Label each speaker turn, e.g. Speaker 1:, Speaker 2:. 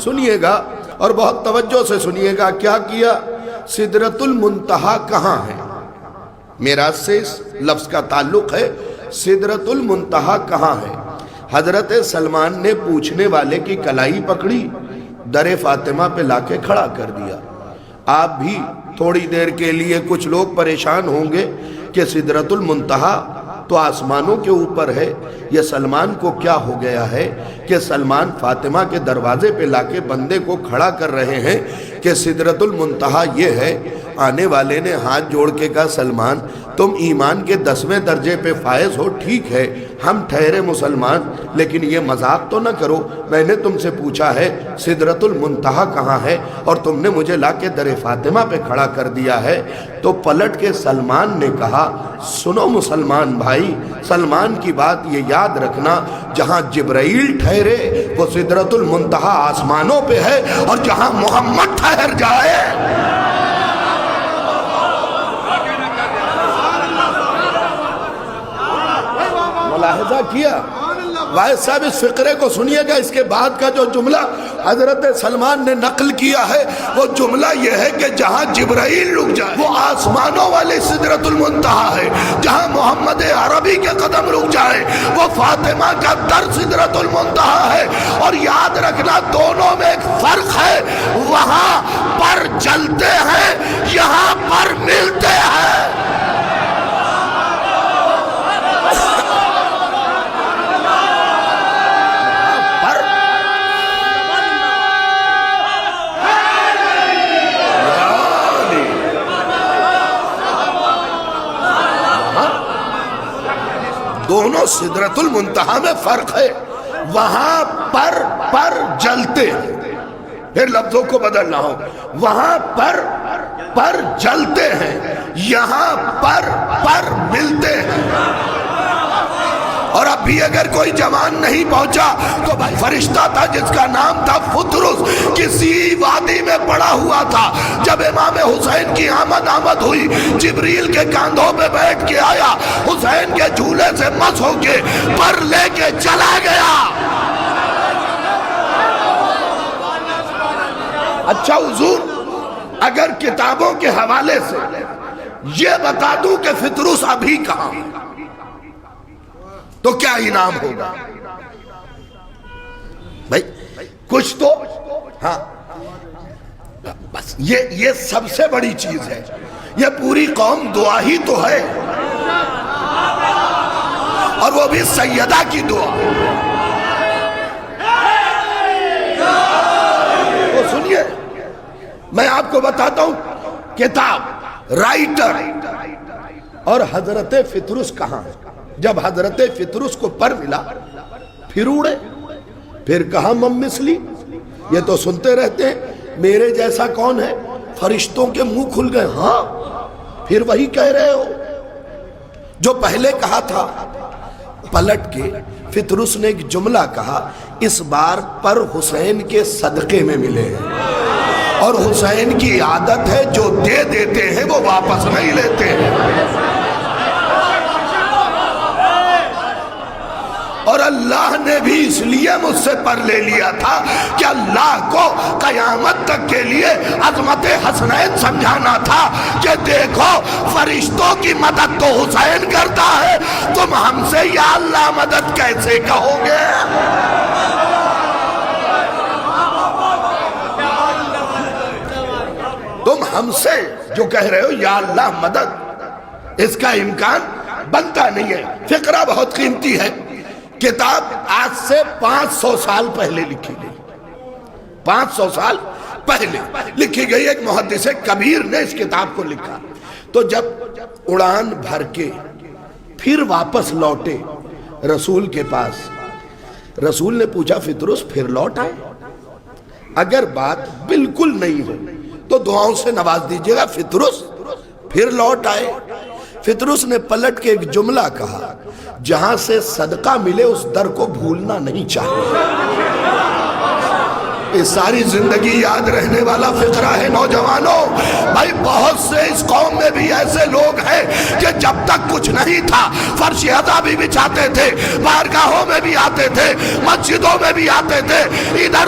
Speaker 1: سنیے گا اور بہت توجہ سے سنیے گا. کیا کیا؟ سدرۃ المنتہا کہاں ہے؟ میراث سے اس لفظ کا تعلق ہے. سدرۃ المنتہا کہاں ہے؟ حضرت سلمان نے پوچھنے والے کی کلائی پکڑی، در فاطمہ پہ لا کے کھڑا کر دیا. آپ بھی تھوڑی دیر کے لیے کچھ لوگ پریشان ہوں گے کہ سدرۃ المنتہا تو آسمانوں کے اوپر ہے، یہ سلمان کو کیا ہو گیا ہے کہ سلمان فاطمہ کے دروازے پہ لا کے بندے کو کھڑا کر رہے ہیں کہ سدرۃ المنتہا یہ ہے. آنے والے نے ہاتھ جوڑ کے کہا سلمان تم ایمان کے 10ویں درجے پہ فائز ہو، ٹھیک ہے ہم ٹھہرے مسلمان، لیکن یہ مذاق تو نہ کرو. میں نے تم سے پوچھا ہے سدرۃ المنتہا کہاں ہے اور تم نے مجھے لا کے در فاطمہ پہ کھڑا کر دیا ہے. تو پلٹ کے سلمان نے کہا سنو مسلمان بھائی، سلمان کی بات یہ یاد رکھنا، جہاں جبرائیل ٹھہرے وہ سدرۃ المنتہا آسمانوں پہ ہے، اور جہاں محمد ٹھہر جائے ملاحظہ کیا. واحد صاحب اس فقرے کو سنیے گا. اس کے بعد کا جو جملہ حضرت سلمان نے نقل کیا ہے وہ جملہ یہ ہے کہ جہاں جبرائیل رک جائے وہ آسمانوں والے سدرۃ المنتہا ہے، جہاں محمد عربی کے قدم رک جائے وہ فاطمہ کا در سدرۃ المنتہا ہے. اور یاد رکھنا دونوں میں ایک فرق ہے، وہاں پر جلتے ہیں، یہاں پر ملتے ہیں. دونوں سدرۃ المنتہا میں فرق ہے، وہاں پر جلتے ہیں. پھر لفظوں کو بدلنا ہو، وہاں پر جلتے ہیں، یہاں پر ملتے ہیں. اور اب بھی اگر کوئی جوان نہیں پہنچا تو بھائی فرشتہ تھا جس کا نام تھا فطرس، کسی وادی میں پڑا ہوا تھا. جب امام حسین کی آمد ہوئی، جبریل کے کاندھوں پہ بیٹھ کے آیا، حسین کے جھولے سے مس ہو کے پر لے کے چلا گیا. اچھا حضور، اگر کتابوں کے حوالے سے یہ بتا دوں کہ فطرس ابھی کہاں تو کیا انعام ہوگا؟ بھائی کچھ تو ہاں، بس یہ سب سے بڑی چیز ہے. یہ پوری قوم دعا ہی تو ہے، اور وہ بھی سیدہ کی دعا. وہ سنیے، میں آپ کو بتاتا ہوں کتاب، رائٹر اور حضرت فطرس کہاں ہے. جب حضرت فطرس کو پر ملا پھر اڑے، پھر کہا مم مثلی. یہ تو سنتے رہتے ہیں میرے جیسا کون ہے، فرشتوں کے منہ کھل گئے. ہاں پھر وہی کہہ رہے ہو جو پہلے کہا تھا. پلٹ کے فطرس نے ایک جملہ کہا، اس بار پر حسین کے صدقے میں ملے ہیں، اور حسین کی عادت ہے جو دے دیتے ہیں وہ واپس نہیں لیتے ہیں. اور اللہ نے بھی اس لیے مجھ سے پر لے لیا تھا کہ اللہ کو قیامت تک کے لیے عظمت حسنین سمجھانا تھا کہ دیکھو فرشتوں کی مدد تو حسین کرتا ہے، تم ہم سے یا اللہ مدد کیسے کہو گے؟ تم ہم سے جو کہہ رہے ہو یا اللہ مدد، اس کا امکان بنتا نہیں ہے. فقرہ بہت قیمتی ہے. کتاب آج سے 500 سال پہلے لکھی گئی، 500 سال پہلے لکھی گئی. ایک محدث کبیر نے اس کتاب کو لکھا. تو جب اڑان بھر کے پھر واپس لوٹے رسول کے پاس، رسول نے پوچھا فطرس پھر لوٹ آئے؟ اگر بات بالکل نہیں ہو تو دعاؤں سے نواز دیجئے گا. فطرس پھر لوٹ آئے. فطرس نے پلٹ کے ایک جملہ کہا، جہاں سے صدقہ ملے اس در کو بھولنا نہیں چاہیے. یہ ساری زندگی یاد رہنے والا فقرہ ہے نوجوانوں. بھائی بہت سے اس قوم میں بھی ایسے لوگ ہیں کہ جب تک کچھ نہیں تھا فرش ادا بھی بچھاتے تھے، بارگاہوں میں بھی آتے تھے، مسجدوں میں بھی آتے تھے، ادھر